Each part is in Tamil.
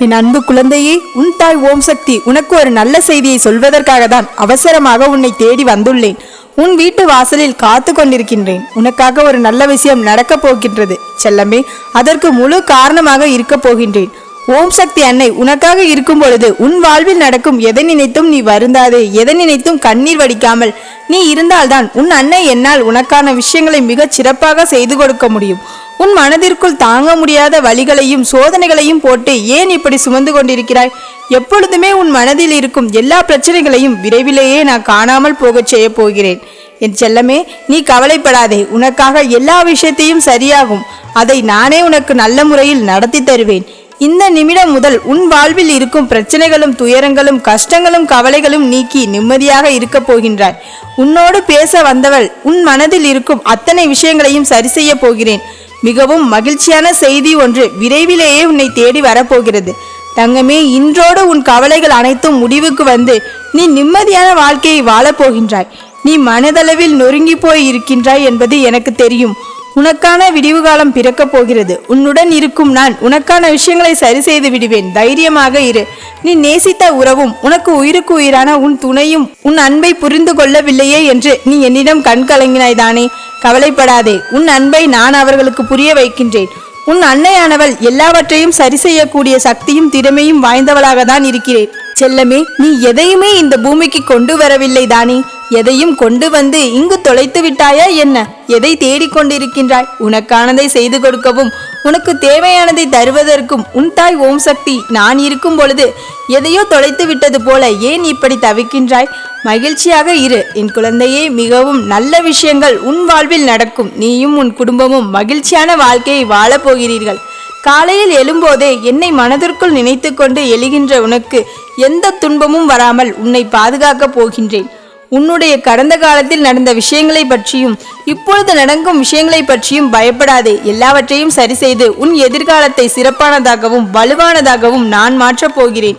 என் அன்பு குழந்தையே, உன் தாய் ஓம் சக்தி உனக்கு ஒரு நல்ல செய்தியை சொல்வதற்காக தான் அவசரமாக உன்னை தேடி வந்துள்ளேன். உன் வீட்டு வாசலில் காத்து கொண்டிருக்கின்றேன். உனக்காக ஒரு நல்ல விஷயம் நடக்கப் போகின்றது செல்லமே. அதற்கு முழு காரணமாக இருக்க போகின்றேன். ஓம் சக்தி அன்னை உனக்காக இருக்கும் பொழுது உன் வாழ்வில் நடக்கும் எதை நினைத்தும் நீ வருந்தாதே. எதை நினைத்தும் கண்ணீர் வடிக்காமல் நீ இருந்தால்தான் உன் அன்னை என்னால் உனக்கான விஷயங்களை மிகச் சிறப்பாக செய்து கொடுக்க முடியும். உன் மனதிற்குள் தாங்க முடியாத வலிகளையும் சோதனைகளையும் போட்டு ஏன் இப்படி சுமந்து கொண்டிருக்கிறாய்? எப்பொழுதுமே உன் மனதில் இருக்கும் எல்லா பிரச்சனைகளையும் விரைவிலேயே நான் காணாமல் போகச் செய்ய போகிறேன். என் செல்லமே, நீ கவலைப்படாதே. உனக்காக எல்லா விஷயத்தையும் சரியாகும். அதை நானே உனக்கு நல்ல முறையில் நடத்தி தருவேன். இந்த நிமிடம் முதல் உன் வாழ்வில் இருக்கும் பிரச்சனைகளும் துயரங்களும் கஷ்டங்களும் கவலைகளும் நீக்கி நிம்மதியாக இருக்க போகின்றாய். உன்னோடு பேச வந்தவள் உன் மனதில் இருக்கும் அத்தனை விஷயங்களையும் சரி செய்ய போகிறேன். மிகவும் மகிழ்ச்சியான செய்தி ஒன்று விரைவிலேயே உன்னை தேடி வரப்போகிறது. தங்கமே, இன்றோடு உன் கவலைகள் அனைத்தும் முடிவுக்கு வந்து நீ நிம்மதியான வாழ்க்கையை வாழப்போகின்றாய். நீ மனதளவில் நொறுங்கி போய் இருக்கின்றாய் என்பது எனக்கு தெரியும். உனக்கான விடிவு காலம் பிறக்கப் போகிறது. உன்னுடன் இருக்கும் நான் உனக்கான விஷயங்களை சரி செய்து விடுவேன். தைரியமாக இரு. நீ நேசித்த உறவும் உனக்கு உயிருக்கு உயிரான உன் துணையும் உன் அன்பை புரிந்து கொள்ளவில்லையே என்று நீ என்னிடம் கண் கலங்கினாய் தானே? கவலைப்படாதே. உன் அன்பை நான் அவர்களுக்கு புரிய வைக்கின்றேன். உன் அன்னையானவள் எல்லாவற்றையும் சரி செய்யக்கூடிய சக்தியும் திறமையும் வாய்ந்தவளாக தான் இருக்கிறேன். செல்லமே, நீ எதையுமே இந்த பூமிக்கு கொண்டு வரவில்லை தானே? எதையும் கொண்டு வந்து இங்கு தொலைத்து விட்டாயா என்ன? எதை தேடிக்கொண்டிருக்கின்றாய்? உனக்கானதை செய்து கொடுக்கவும் உனக்கு தேவையானதை தருவதற்கும் உன் தாய் ஓம் சக்தி நான் இருக்கும் பொழுது எதையோ தொலைத்து விட்டது போல ஏன் இப்படி தவிக்கின்றாய்? மகிழ்ச்சியாக இரு என் குழந்தையே. மிகவும் நல்ல விஷயங்கள் உன் வாழ்வில் நடக்கும். நீயும் உன் குடும்பமும் மகிழ்ச்சியான வாழ்க்கையை வாழப்போகிறீர்கள். காலையில் எழும்போதே என்னை மனதிற்குள் நினைத்து கொண்டு எழுகின்ற உனக்கு எந்த துன்பமும் வராமல் உன்னை பாதுகாக்கப் போகின்றேன். உன்னுடைய கடந்த காலத்தில் நடந்த விஷயங்களை பற்றியும் இப்பொழுது நடக்கும் விஷயங்களை பற்றியும் பயப்படாதே. எல்லாவற்றையும் சரி செய்து உன் எதிர்காலத்தை சிறப்பானதாகவும் வலுவானதாகவும் நான் மாற்றப் போகிறேன்.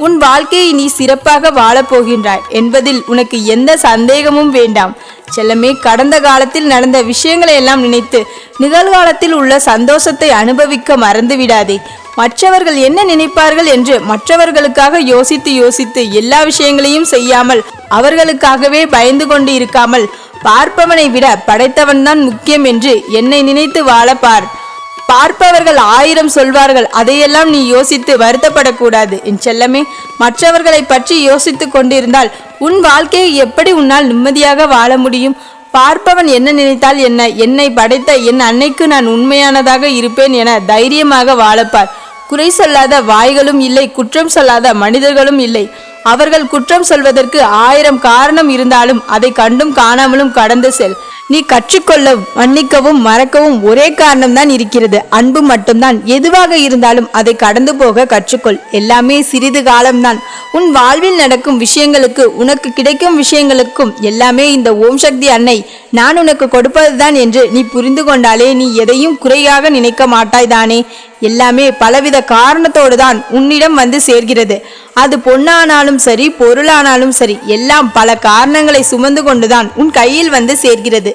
உன் வாழ்க்கையை நீ சிறப்பாக வாழப்போகின்றாய் என்பதில் உனக்கு எந்த சந்தேகமும் வேண்டாம் செல்லமே. கடந்த காலத்தில் நடந்த விஷயங்களை எல்லாம் நினைத்து நிகழ்காலத்தில் உள்ள சந்தோஷத்தை அனுபவிக்க மறந்து விடாதே. மற்றவர்கள் என்ன நினைப்பார்கள் என்று மற்றவர்களுக்காக யோசித்து யோசித்து எல்லா விஷயங்களையும் செய்யாமல் அவர்களுக்காகவே பயந்து கொண்டு இருக்காமல் பார்ப்பவனை விட படைத்தவன் தான் முக்கியம் என்று என்னை நினைத்து வாழப்பார். பார்ப்பவர்கள் 1000 சொல்வார்கள். அதையெல்லாம் நீ யோசித்து வருத்தப்படக்கூடாது என் செல்லமே. மற்றவர்களை பற்றி யோசித்து கொண்டிருந்தால் உன் வாழ்க்கையை எப்படி உன்னால் நிம்மதியாக வாழ முடியும்? பார்ப்பவன் என்ன நினைத்தால் என்ன? என்னை படைத்த என் அன்னைக்கு நான் உண்மையானதாக இருப்பேன் என தைரியமாக வாழப்பார். குறை சொல்லாத வாய்களும் இல்லை, குற்றம் சொல்லாத மனிதர்களும் இல்லை. அவர்கள் குற்றம் சொல்வதற்கு 1000 காரணம் இருந்தாலும் அதை கண்டும் காணாமலும் கடந்து செல். நீ கற்றுக்கொள்ள மன்னிக்கவும் மறக்கவும் ஒரே காரணம்தான் இருக்கிறது, அன்பு மட்டும்தான். எதுவாக இருந்தாலும் அதை கடந்து போக கற்றுக்கொள். எல்லாமே சிறிது காலம்தான். உன் வாழ்வில் நடக்கும் விஷயங்களுக்கு உனக்கு கிடைக்கும் விஷயங்களுக்கும் எல்லாமே இந்த ஓம் சக்தி அன்னை நான் உனக்கு கொடுப்பதுதான் என்று நீ புரிந்து கொண்டாலே நீ எதையும் குறையாக நினைக்க மாட்டாய் தானே? எல்லாமே பலவித காரணத்தோடு தான் உன்னிடம் வந்து சேர்கிறது. அது பொன்னானாலும் சரி, பொருளானாலும் சரி, எல்லாம் பல காரணங்களை சுமந்து கொண்டுதான் உன் கையில் வந்து சேர்கிறது.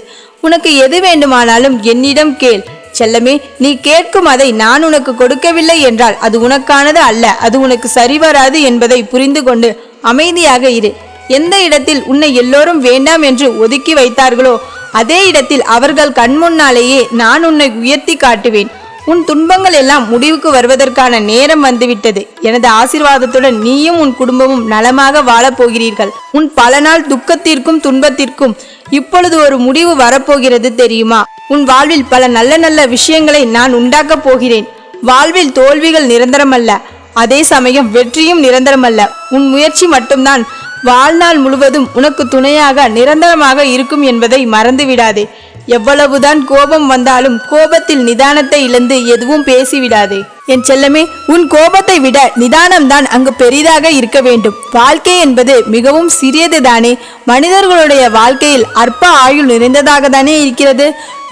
உனக்கு எது வேண்டுமானாலும் என்னிடம் கேள் செல்லமே. நீ கேட்கும் அதை நான் உனக்கு கொடுக்கவில்லை என்றால் அது உனக்கானது அல்ல, அது உனக்கு சரிவராது என்பதை புரிந்து கொண்டு அமைதியாக இரு. எந்த இடத்தில் உன்னை எல்லோரும் வேண்டாம் என்று ஒதுக்கி வைத்தார்களோ அதே இடத்தில் அவர்கள் கண்முன்னாலேயே நான் உன்னை உயர்த்தி காட்டுவேன். உன் துன்பங்கள் எல்லாம் முடிவுக்கு வருவதற்கான நேரம் வந்துவிட்டது. எனது ஆசீர்வாதத்துடன் நீயும் உன் குடும்பமும் நலமாக வாழப்போகிறீர்கள். உன் பல நாள் துக்கத்திற்கும் துன்பத்திற்கும் இப்பொழுது ஒரு முடிவு வரப்போகிறது தெரியுமா? உன் வாழ்வில் பல நல்ல நல்ல விஷயங்களை நான் உண்டாக்கப் போகிறேன். வாழ்வில் தோல்விகள் நிரந்தரமல்ல, அதே சமயம் வெற்றியும் நிரந்தரமல்ல. உன் முயற்சி மட்டும்தான் வாழ்நாள் முழுவதும் உனக்கு துணையாக நிரந்தரமாக இருக்கும் என்பதை மறந்து விடாதே. எவ்வளவுதான் கோபம் வந்தாலும் கோபத்தில் நிதானத்தை இழந்து எதுவும் பேசிவிடாதே என் செல்லமே. உன் கோபத்தை விட நிதானம்தான் அங்கு பெரிதாக இருக்க வேண்டும். வாழ்க்கை என்பது மிகவும் சிறியது தானே? மனிதர்களுடைய வாழ்க்கையில் அற்ப ஆயுள் நிறைந்ததாக தானே இருக்கிறது.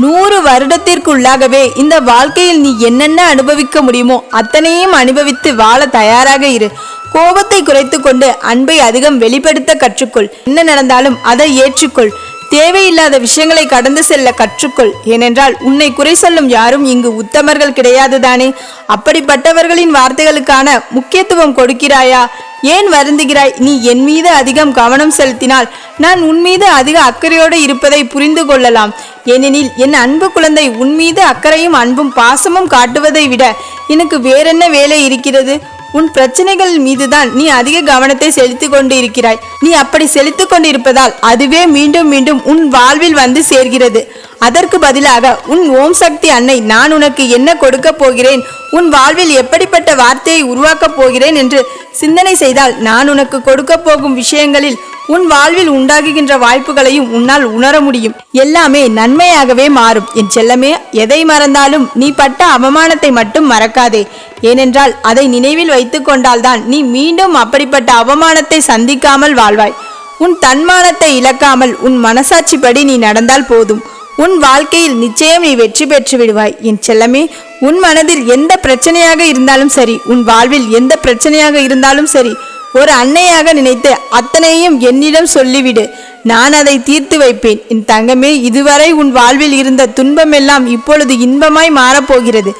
100 வருடத்திற்குள்ளாகவே இந்த வாழ்க்கையில் நீ என்னென்ன அனுபவிக்க முடியுமோ அத்தனையும் அனுபவித்து வாழ தயாராக இரு. கோபத்தை குறைத்து கொண்டு அன்பை அதிகம் வெளிப்படுத்த கற்றுக்கொள். என்ன நடந்தாலும் அதை ஏற்றுக்கொள். தேவையில்லாத விஷயங்களை கடந்து செல்ல கற்றுக்கொள். ஏனென்றால் உன்னை குறை சொல்லும் யாரும் இங்கு உத்தமர்கள் கிடையாதுதானே. அப்படிப்பட்டவர்களின் வார்த்தைகளுக்கான முக்கியத்துவம் கொடுக்கிறாயா? ஏன் வருந்துகிறாய்? நீ என் மீது அதிகம் கவனம் செலுத்தினால் நான் உன் மீது அதிக அக்கறையோடு இருப்பதை புரிந்து கொள்ளலாம். ஏனெனில் என் அன்பு குழந்தை, உன் மீது அக்கறையும் அன்பும் பாசமும் காட்டுவதை விட எனக்கு வேறென்ன வேலை இருக்கிறது? உன் பிரச்சனைகள் மீதுதான் நீ அதிக கவனத்தை செலுத்திக் கொண்டு இருக்கிறாய். நீ அப்படி செலுத்திக் கொண்டிருப்பதால் அதுவே மீண்டும் மீண்டும் உன் வாழ்வில் வந்து சேர்கிறது. அதற்கு பதிலாக உன் ஓம் சக்தி அன்னை நான் உனக்கு என்ன கொடுக்க போகிறேன், உன் வாழ்வில் எப்படிப்பட்ட வார்த்தையை உருவாக்கப் போகிறேன் என்று சிந்தனை செய்தால் நான் உனக்கு கொடுக்க போகும் விஷயங்களில் உன் வாழ்வில் உண்டாகுகின்ற வாய்ப்புகளையும் உன்னால் உணர முடியும். எல்லாமே நன்மையாகவே மாறும். என் செல்லமே, எதை மறந்தாலும் நீ பட்ட அவமானத்தை மட்டும் மறக்காதே. ஏனென்றால் அதை நினைவில் வைத்துக் கொண்டால்தான் நீ மீண்டும் அப்படிப்பட்ட அவமானத்தை சந்திக்காமல் வாழ்வாய். உன் தன்மானத்தை இழக்காமல் உன் மனசாட்சிப்படி நீ நடந்தால் போதும். உன் வாழ்க்கையில் நிச்சயம் நீ வெற்றி பெற்று விடுவாய். என் செல்லமே, உன் மனதில் எந்த பிரச்சனையாக இருந்தாலும் சரி, உன் வாழ்வில் எந்த பிரச்சனையாக இருந்தாலும் சரி, ஒரு அன்னையாக நினைத்து அத்தனையும் என்னிடம் சொல்லிவிடு. நான் அதை தீர்த்து வைப்பேன். என் தங்கமே, இதுவரை உன் வாழ்வில் இருந்த துன்பமெல்லாம் இப்பொழுது இன்பமாய் மாறப்போகிறது.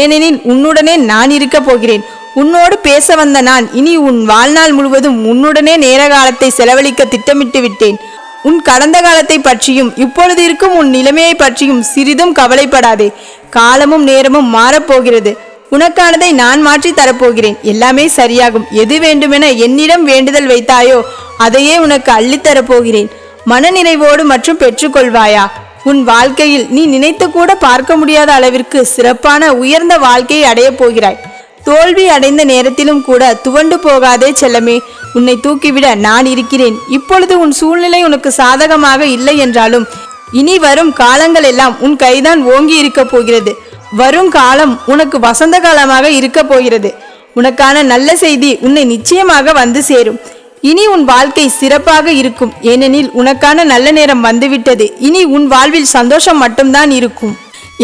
ஏனெனில் உன்னுடனே நான் இருக்க போகிறேன். உன்னோடு பேச வந்த நான் இனி உன் வாழ்நாள் முழுவதும் உன்னுடனே நேர காலத்தை செலவழிக்க திட்டமிட்டு விட்டேன். உன் கடந்த காலத்தை பற்றியும் இப்பொழுது இருக்கும் உன் நிலைமையை பற்றியும் சிறிதும் கவலைப்படாதே. காலமும் நேரமும் மாறப்போகிறது. உனக்கானதை நான் மாற்றி தரப்போகிறேன். எல்லாமே சரியாகும். எது வேண்டுமென என்னிடம் வேண்டுதல் வைத்தாயோ அதையே உனக்கு அள்ளித்தரப்போகிறேன். மனநிறைவோடு மற்றும் பெற்றுக்கொள்வாயா? உன் வாழ்க்கையில் நீ நினைத்து கூட பார்க்க முடியாத அளவிற்கு சிறப்பான உயர்ந்த வாழ்க்கையை அடையப் போகிறாய். தோல்வி அடைந்த நேரத்திலும் கூட துவண்டு போகாதே செல்லமே. உன்னை தூக்கிவிட நான் இருக்கிறேன். இப்பொழுது உன் சூழ்நிலை உனக்கு சாதகமாக இல்லை என்றாலும் இனி வரும் காலங்கள் எல்லாம் உன் கைதான் ஓங்கி இருக்க போகிறது. வரும் காலம் உனக்கு வசந்த காலமாக இருக்க போகிறது. உனக்கான நல்ல செய்தி உன்னை நிச்சயமாக வந்து சேரும். இனி உன் வாழ்க்கை சிறப்பாக இருக்கும். ஏனெனில் உனக்கான நல்ல நேரம் வந்துவிட்டது. இனி உன் வாழ்வில் சந்தோஷம் மட்டும்தான் இருக்கும்.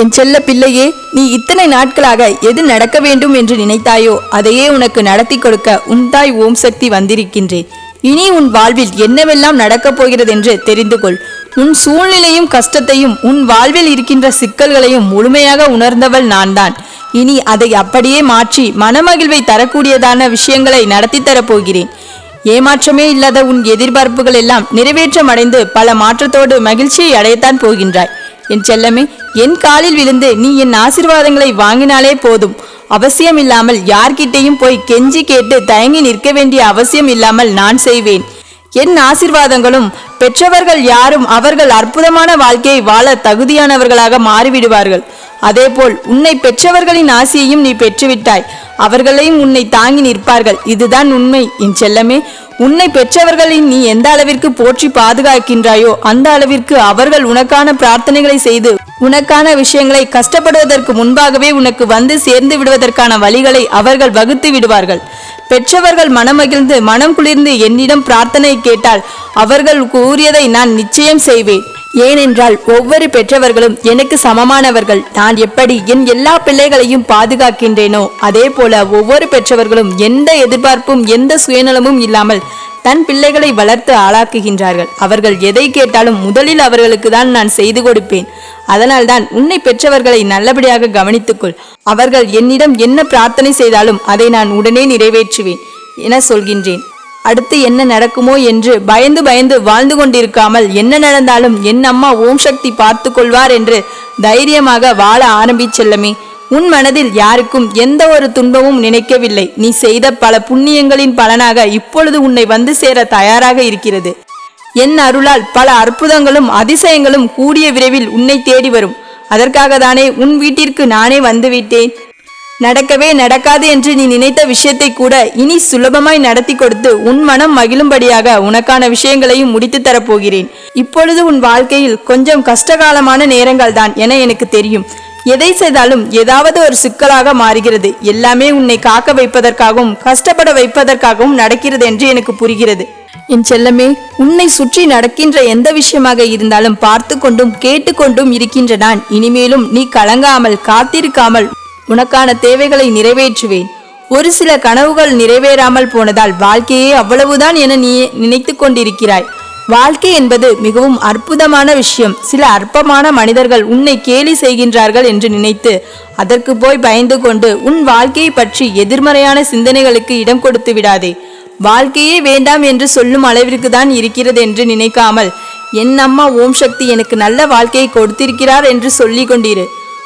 என் செல்ல பிள்ளையே, நீ இத்தனை நாட்களாக எது நடக்க வேண்டும் என்று நினைத்தாயோ அதையே உனக்கு நடத்தி கொடுக்க உன் தாய் ஓம் சக்தி வந்திருக்கின்றேன். இனி உன் வாழ்வில் என்னவெல்லாம் நடக்கப் போகிறது என்று தெரிந்து கொள். உன் சூழ்நிலையும் கஷ்டத்தையும் உன் வாழ்வில் இருக்கின்ற சிக்கல்களையும் முழுமையாக உணர்ந்தவள் நான்தான். இனி அதை அப்படியே மாற்றி மனமகிழ்வை தரக்கூடியதான விஷயங்களை நடத்தி தரப்போகிறேன். ஏமாற்றமே இல்லாத உன் எதிர்பார்ப்புகள் எல்லாம் நிறைவேற்றமடைந்து பல மாற்றத்தோடு மகிழ்ச்சியை அடையத்தான் போகின்றாய். என் செல்லமே, என் காலில் விழுந்து நீ என் ஆசீர்வாதங்களை வாங்கினாலே போதும். அவசியம் இல்லாமல் யார்கிட்டையும் போய் கெஞ்சி கேட்டு தயங்கி நிற்க வேண்டிய அவசியம் இல்லாமல் நான் செய்வேன். என் ஆசீர்வாதங்களும் பெற்றவர்கள் யாரும் அவர்கள் அற்புதமான வாழ்க்கையை வாழ தகுதியானவர்களாக மாறிவிடுவார்கள். அதேபோல் உன்னை பெற்றவர்களின் ஆசையையும் நீ பெற்றுவிட்டாய். அவர்களையும் உன்னை தாங்கி நிற்பார்கள். இதுதான் உண்மை. என் செல்லமே, உன்னை பெற்றவர்களை நீ எந்த அளவிற்கு போற்றி பாதுகாக்கின்றாயோ அந்த அளவிற்கு அவர்கள் உனக்கான பிரார்த்தனைகளை செய்து உனக்கான விஷயங்களை கஷ்டப்படுவதற்கு முன்பாகவே உனக்கு வந்து சேர்ந்து விடுவதற்கான வழிகளை அவர்கள் வகுத்து விடுவார்கள். பெற்றவர்கள் மனமகிழ்ந்து மனம் குளிர்ந்து என்னிடம் பிரார்த்தனை கேட்டால் அவர்கள் கூறியதை நான் நிச்சயம் செய்வேன். ஏனென்றால் ஒவ்வொரு பெற்றவர்களும் எனக்கு சமமானவர்கள். நான் எப்படி என் எல்லா பிள்ளைகளையும் பாதுகாக்கின்றேனோ அதே போல ஒவ்வொரு பெற்றவர்களும் எந்த எதிர்பார்ப்பும் எந்த சுயநலமும் இல்லாமல் தன் பிள்ளைகளை வளர்த்து ஆளாக்குகின்றார்கள். அவர்கள் எதை கேட்டாலும் முதலில் அவர்களுக்கு தான் நான் செய்து கொடுப்பேன். அதனால்தான் உன்னை பெற்றவர்களை நல்லபடியாக கவனித்துக்கொள். அவர்கள் என்னிடம் என்ன பிரார்த்தனை செய்தாலும் அதை நான் உடனே நிறைவேற்றுவேன் என சொல்கின்றேன். அடுத்து என்ன நடக்குமோ என்று பயந்து பயந்து வாழ்ந்து கொண்டிருக்காமல் என்ன நடந்தாலும் என் அம்மா ஓம் சக்தி பார்த்து கொள்வார் என்று தைரியமாக வாழ ஆரம்பிச்செல்லமே. உன் மனதில் யாருக்கும் எந்த ஒரு துன்பமும் நினைக்கவில்லை. நீ செய்த பல புண்ணியங்களின் பலனாக இப்பொழுது உன்னை வந்து சேர தயாராக இருக்கிறது. என் அருளால் பல அற்புதங்களும் அதிசயங்களும் கூடிய விரைவில் உன்னை தேடி வரும். அதற்காக தானே உன் வீட்டிற்கு நானே வந்துவிட்டேன். நடக்கவே நடக்காது என்று நீ நினைத்த விஷயத்தை கூட இனி சுலபமாய் நடத்தி கொடுத்து உன் மனம் மகிழும்படியாக உனக்கான விஷயங்களையும் முடித்து தரப்போகிறேன். இப்பொழுது உன் வாழ்க்கையில் கொஞ்சம் கஷ்டகாலமான நேரங்கள் தான் என எனக்கு தெரியும். எதை செய்தாலும் ஏதாவது ஒரு சிக்கலாக மாறுகிறது. எல்லாமே உன்னை காக்க வைப்பதற்காகவும் கஷ்டப்பட வைப்பதற்காகவும் நடக்கிறது என்று எனக்கு புரிகிறது. என் செல்லமே, உன்னை சுற்றி நடக்கின்ற எந்த விஷயமாக இருந்தாலும் பார்த்து கொண்டும் கேட்டுக்கொண்டும் இருக்கின்ற நான் இனிமேலும் நீ கலங்காமல் காத்திருக்காமல் உனக்கான தேவைகளை நிறைவேற்றுவேன். ஒரு சில கனவுகள் நிறைவேறாமல் போனதால் வாழ்க்கையே அவ்வளவுதான் என நீ நினைத்து கொண்டிருக்கிறாய். வாழ்க்கை என்பது மிகவும் அற்புதமான விஷயம். சில அற்பமான மனிதர்கள் உன்னை கேலி செய்கின்றார்கள் என்று நினைத்து அதற்கு போய் பயந்து கொண்டு உன் வாழ்க்கையை பற்றி எதிர்மறையான சிந்தனைகளுக்கு இடம் கொடுத்து விடாதே. வாழ்க்கையே வேண்டாம் என்று சொல்லும் அளவிற்கு தான் இருக்கிறது என்று நினைக்காமல், என் அம்மா ஓம் சக்தி எனக்கு நல்ல வாழ்க்கையை கொடுத்திருக்கிறார் என்று சொல்லி கொண்டிரு.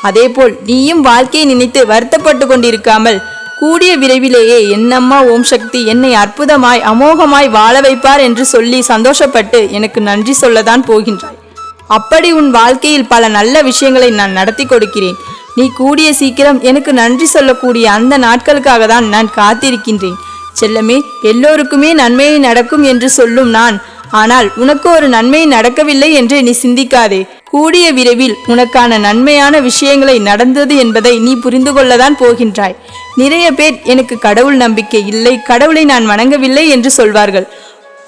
அதேபோல் நீயும் வாழ்க்கையை நினைத்து வருத்தப்பட்டு கொண்டிருக்காமல், கூடிய விரைவிலேயே என்னம்மா ஓம் சக்தி என்னை அற்புதமாய் அமோகமாய் வாழ வைப்பார் என்று சொல்லி சந்தோஷப்பட்டு எனக்கு நன்றி சொல்லதான் போகின்றாய். அப்படி உன் வாழ்க்கையில் பல நல்ல விஷயங்களை நான் நடத்தி கொடுக்கிறேன். நீ கூடிய சீக்கிரம் எனக்கு நன்றி சொல்லக்கூடிய அந்த நாட்களுக்காக தான் நான் காத்திருக்கின்றேன். செல்லமே, எல்லோருக்குமே நன்மையை நடக்கும் என்று சொல்லும் நான், ஆனால் உனக்கு ஒரு நன்மை நடக்கவில்லை என்று நீ சிந்திக்காதே. கூடிய விரைவில் உனக்கான நன்மையான விஷயங்களை நடந்தது என்பதை நீ புரிந்து கொள்ளதான் போகின்றாய். நிறைய பேர் எனக்கு கடவுள் நம்பிக்கை இல்லை, கடவுளை நான் வணங்கவில்லை என்று சொல்வார்கள்.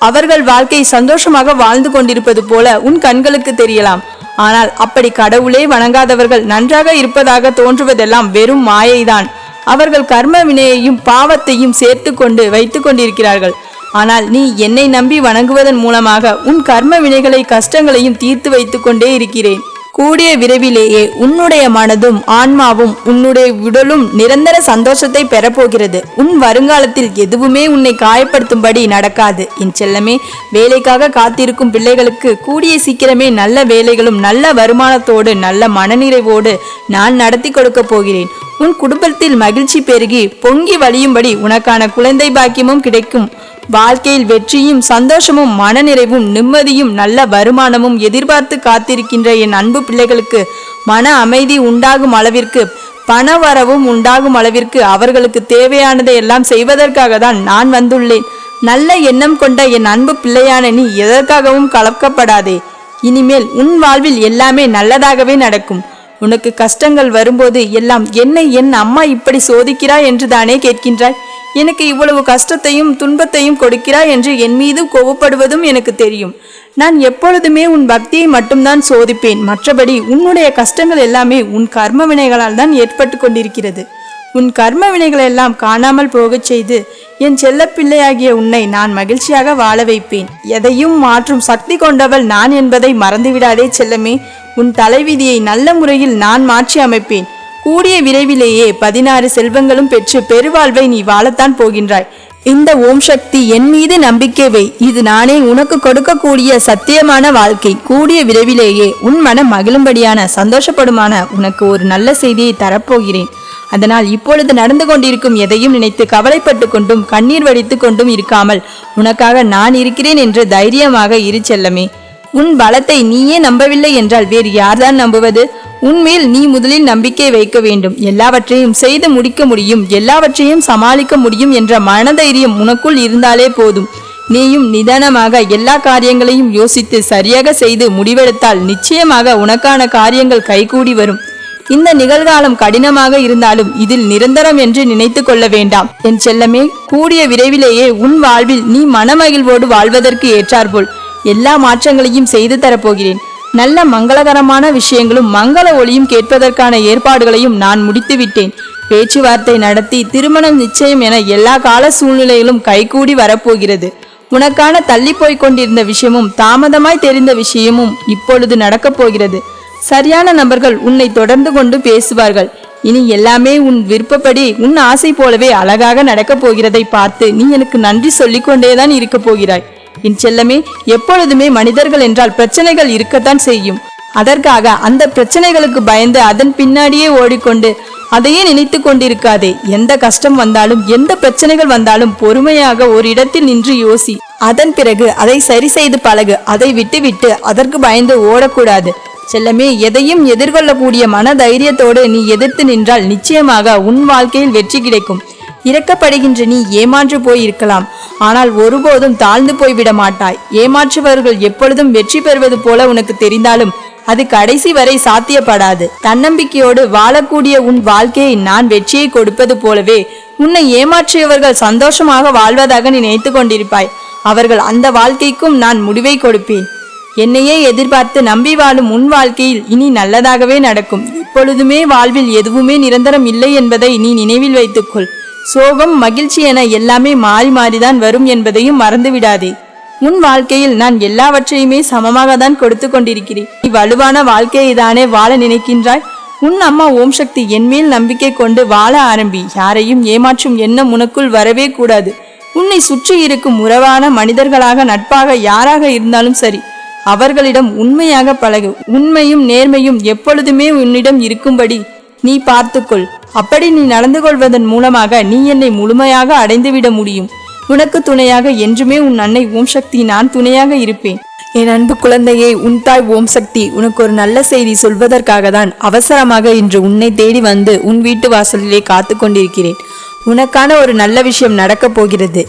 அவர்கள் வாழ்க்கை சந்தோஷமாக வாழ்ந்து கொண்டிருப்பது போல உன் கண்களுக்கு தெரியலாம். ஆனால் அப்படி கடவுளே வணங்காதவர்கள் நன்றாக இருப்பதாக தோன்றுவதெல்லாம் வெறும் மாயைதான். அவர்கள் கர்ம வினையையும் பாவத்தையும் சேர்த்து கொண்டு வைத்து கொண்டிருக்கிறார்கள். ஆனால் நீ என்னை நம்பி வணங்குவதன் மூலமாக உன் கர்ம வினைகளை கஷ்டங்களையும் தீர்த்து வைத்து கொண்டே இருக்கிறேன். கூடிய விரைவிலேயே உன்னுடைய மனதும் ஆன்மாவும் உன்னுடைய உடலும் நிரந்தர சந்தோஷத்தை பெறப்போகிறது. உன் வருங்காலத்தில் எதுவுமே உன்னை காயப்படுத்தும்படி நடக்காது. என் செல்லமே, வேலைக்காக காத்திருக்கும் பிள்ளைகளுக்கு கூடிய சீக்கிரமே நல்ல வேலைகளும் நல்ல வருமானத்தோடு நல்ல மனநிறைவோடு நான் நடத்தி கொடுக்க போகிறேன். உன் குடும்பத்தில் மகிழ்ச்சி பெருகி பொங்கி வழியும்படி உனக்கான குழந்தை பாக்கியமும் கிடைக்கும். வாழ்க்கையில் வெற்றியும் சந்தோஷமும் மனநிறைவும் நிம்மதியும் நல்ல வருமானமும் எதிர்பார்த்து காத்திருக்கின்ற என் அன்பு பிள்ளைகளுக்கு மன அமைதி உண்டாகும் அளவிற்கு பண வரவும் உண்டாகும் அளவிற்கு அவர்களுக்கு தேவையானதை எல்லாம் செய்வதற்காக தான் நான் வந்துள்ளேன். நல்ல எண்ணம் கொண்ட என் அன்பு பிள்ளையான நீ எதற்காகவும் கலக்கப்படாதே. இனிமேல் உன் வாழ்வில் எல்லாமே நல்லதாகவே நடக்கும். உனக்கு கஷ்டங்கள் வரும்போது எல்லாம் என்னை என் அம்மா இப்படி சோதிக்கிறாய் என்று தானே கேட்கின்றாய். எனக்கு இவ்வளவு கஷ்டத்தையும் துன்பத்தையும் கொடுக்கிறாய் என்று என் மீது கோபப்படுவதும் எனக்கு தெரியும். நான் எப்பொழுதுமே உன் பக்தியை மட்டும்தான் சோதிப்பேன். மற்றபடி உன்னுடைய கஷ்டங்கள் எல்லாமே உன் கர்ம வினைகளால் தான் ஏற்பட்டு கொண்டிருக்கிறது. உன் கர்ம வினைகள் எல்லாம் காணாமல் போகச் செய்து என் செல்லப்பிள்ளையாகிய உன்னை நான் மகிழ்ச்சியாக வாழ வைப்பேன். எதையும் மாற்றும் சக்தி கொண்டவள் நான் என்பதை மறந்துவிடாதே செல்லமே. உன் தலைவிதியை நல்ல முறையில் நான் மாற்றி அமைப்பேன். கூடிய விரைவிலேயே 16 செல்வங்களும் பெற்று பெருவாழ்வை நீ வாழத்தான் போகின்றாய். இந்த ஓம் சக்தி என் மீது நம்பிக்கை வை. இது நானே உனக்கு கொடுக்கக்கூடிய சத்தியமான வாழ்க்கை. கூடிய விரைவிலேயே உன் மனம் மகிழும்படியான சந்தோஷப்படுமான உனக்கு ஒரு நல்ல செய்தியை தரப்போகிறேன். அதனால் இப்பொழுது நடந்து கொண்டிருக்கும் எதையும் நினைத்து கவலைப்பட்டு கொண்டும் கண்ணீர் வடித்து கொண்டும் இருக்காமல் உனக்காக நான் இருக்கிறேன் என்று தைரியமாக இரு செல்லமே. உன் பலத்தை நீயே நம்பவில்லை என்றால் வேறு யார்தான் நம்புவது? உன்மேல் நீ முதலில் நம்பிக்கை வைக்க வேண்டும். எல்லாவற்றையும் செய்து முடிக்க முடியும், எல்லாவற்றையும் சமாளிக்க முடியும் என்ற மனதைரியம் உனக்குள் இருந்தாலே போதும். நீயும் நிதானமாக எல்லா காரியங்களையும் யோசித்து சரியாக செய்து முடிவெடுத்தால் நிச்சயமாக உனக்கான காரியங்கள் கைகூடி வரும். இந்த நிகழ்காலம் கடினமாக இருந்தாலும் இதில் நிரந்தரம் என்று நினைத்து கொள்ள வேண்டாம் என் செல்லமே. கூடிய விரைவிலேயே உன் வாழ்வில் நீ மனமகிழ்வோடு வாழ்வதற்கு ஏற்றாற்போல் எல்லா மாற்றங்களையும் செய்து தரப்போகிறேன். நல்ல மங்களகரமான விஷயங்களும் மங்கள ஒளியும் கேட்பதற்கான ஏற்பாடுகளையும் நான் முடித்துவிட்டேன். பேச்சுவார்த்தை நடத்தி திருமணம் நிச்சயம் என எல்லா கால சூழ்நிலைகளும் கைகூடி வரப்போகிறது. உனக்கான தள்ளி போய் கொண்டிருந்த விஷயமும் தாமதமாய் தெரிந்த விஷயமும் இப்பொழுது நடக்கப் போகிறது. சரியான நபர்கள் உன்னை தொடர்ந்து கொண்டு பேசுவார்கள். இனி எல்லாமே உன் விருப்பப்படி உன் ஆசை போலவே அழகாக நடக்கப் போகிறதை பார்த்து நீ எனக்கு நன்றி சொல்லிக் கொண்டேதான் இருக்க போகிறாய். என் செல்லமே, எப்பொழுதுமே மனிதர்கள் என்றால் பிரச்சனைகள் இருக்கத்தான் செய்யும். அதற்காக அந்த பிரச்சனைகளுக்கு பயந்து அதன் பின்னாடியே ஓடிக்கொண்டு அதையே நினைத்து கொண்டிருக்காதே. எந்த கஷ்டம் வந்தாலும் எந்த பிரச்சனைகள் வந்தாலும் பொறுமையாக ஒரு இடத்தில் நின்று யோசி. அதன் பிறகு அதை சரி செய்து பழகு. அதை விட்டு அதற்கு பயந்து ஓடக்கூடாது செல்லமே. எதையும் எதிர்கொள்ளக்கூடிய மன தைரியத்தோடு நீ எதிர்த்து நின்றால் நிச்சயமாக உன் வாழ்க்கையில் வெற்றி கிடைக்கும். இறக்கப்படுகின்ற நீ ஏமாற்று போய் இருக்கலாம், ஆனால் ஒருபோதும் தாழ்ந்து போய்விட மாட்டாய். ஏமாற்றுபவர்கள் எப்பொழுதும் வெற்றி பெறுவது போல உனக்கு தெரிந்தாலும் அது கடைசி வரை சாத்தியப்படாது. தன்னம்பிக்கையோடு வாழக்கூடிய உன் வாழ்க்கையை நான் வெற்றியை கொடுப்பது போலவே உன்னை ஏமாற்றியவர்கள் சந்தோஷமாக வாழ்வதாக நீ நினைத்து கொண்டிருப்பாய். அவர்கள் அந்த வாழ்க்கைக்கும் நான் முடிவை கொடுப்பேன். என்னையே எதிர்பார்த்து நம்பி வாழும் உன் வாழ்க்கையில் இனி நல்லதாகவே நடக்கும். எப்பொழுதுமே வாழ்வில் எதுவுமே நிரந்தரம் இல்லை என்பதை நீ நினைவில் வைத்துக்கொள். சோகம் மகிழ்ச்சி என எல்லாமே மாறி மாறிதான் வரும் என்பதையும் மறந்துவிடாதே. உன் வாழ்க்கையில் நான் எல்லாவற்றையுமே சமமாக தான் கொடுத்து கொண்டிருக்கிறேன். நீ வலுவான வாழ்க்கையை தானே வாழ நினைக்கின்றாய். உன் அம்மா ஓம் சக்தி என்மேல் நம்பிக்கை கொண்டு வாழ ஆரம்பி. யாரையும் ஏமாற்றும் எண்ணம் உனக்குள் வரவே கூடாது. உன்னை சுற்றி இருக்கும் உறவான மனிதர்களாக நட்பாக யாராக இருந்தாலும் சரி, அவர்களிடம் உண்மையாக பழகு. உண்மையும் நேர்மையும் எப்பொழுதுமே உன்னிடம் இருக்கும்படி நீ பார்த்துக்கொள். அப்படி நீ நடந்து கொள்வதன் மூலமாக நீ என்னை முழுமையாக அடைந்துவிட முடியும். உனக்கு துணையாக என்றுமே உன் அன்னை ஓம் சக்தி நான் துணையாக இருப்பேன். என் அன்பு குழந்தையே, உன் தாய் ஓம் சக்தி உனக்கு ஒரு நல்ல செய்தி சொல்வதற்காக தான் அவசரமாக இன்று உன்னை தேடி வந்து உன் வீட்டு வாசலிலே காத்து கொண்டிருக்கிறேன். உனக்கான ஒரு நல்ல விஷயம் நடக்கப் போகிறது.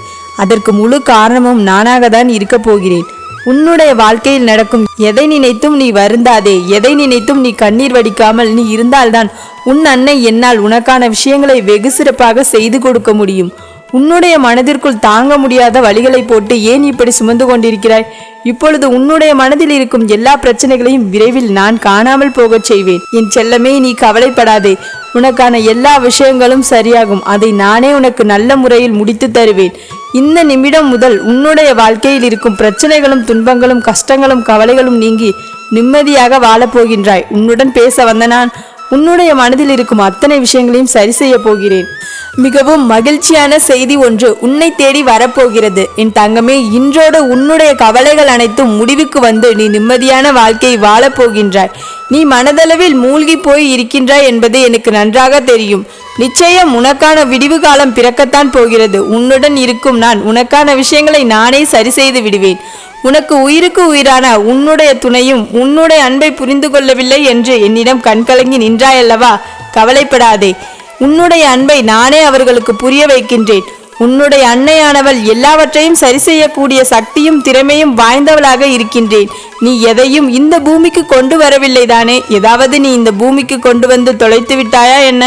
அதற்கு முழு காரணமும் நானாக தான் இருக்க போகிறேன். உன்னுடைய வாழ்க்கையில் நடக்கும் எதை நினைத்தும் நீ வருந்தாதே. எதை நினைத்தும் நீ கண்ணீர் வடிக்காமல் நீ இருந்தால்தான் உன் அன்னை என்னால் உனக்கான விஷயங்களை வெகு சிறப்பாக செய்து கொடுக்க முடியும். உன்னுடைய மனதிற்குள் தாங்க முடியாத வழிகளை போட்டு ஏன் இப்படி சுமந்து கொண்டிருக்கிறாய்? இப்பொழுது உன்னுடைய மனதில் இருக்கும் எல்லா பிரச்சனைகளையும் விரைவில் நான் காணாமல் போகச் செய்வேன். என் செல்லமே, நீ கவலைப்படாதே. உனக்கான எல்லா விஷயங்களும் சரியாகும். அதை நானே உனக்கு நல்ல முறையில் முடித்து தருவேன். இந்த நிமிடம் முதல் உன்னுடைய வாழ்க்கையில் இருக்கும் பிரச்சனைகளும் துன்பங்களும் கஷ்டங்களும் கவலைகளும் நீங்கி நிம்மதியாக வாழப்போகின்றாய். உன்னுடன் பேச வந்த நான் உன்னுடைய மனதில் இருக்கும் அத்தனை விஷயங்களையும் சரி செய்ய போகிறேன். மிகவும் மகிழ்ச்சியான செய்தி ஒன்று உன்னை தேடி வரப்போகிறது. என் தங்கமே, இன்றோடு உன்னுடைய கவலைகள் அனைத்தும் முடிவுக்கு வந்து நீ நிம்மதியான வாழ்க்கையை வாழப்போகின்றாய். நீ மனதளவில் மூழ்கி போய் இருக்கின்றாய் என்பது எனக்கு நன்றாக தெரியும். நிச்சயம் உனக்கான விடிவு காலம் பிறக்கத்தான் போகிறது. உன்னுடன் இருக்கும் நான் உனக்கான விஷயங்களை நானே சரி செய்து விடுவேன். உனக்கு உயிருக்கு உயிரான உன்னுடைய துணையும் உன்னுடைய அன்பை புரிந்து கொள்ளவில்லை என்று என்னிடம் கண்கலங்கி நின்றாயல்லவா? கவலைப்படாதே. உன்னுடைய அன்பை நானே அவர்களுக்கு புரிய வைக்கின்றேன். உன்னுடைய அன்னையானவள் எல்லாவற்றையும் சரி செய்யக்கூடிய சக்தியும் திறமையும் வாய்ந்தவளாக இருக்கின்றேன். நீ எதையும் இந்த பூமிக்கு கொண்டு வரவில்லை தானே? ஏதாவது நீ இந்த பூமிக்கு கொண்டு வந்து தொலைத்து விட்டாயா என்ன?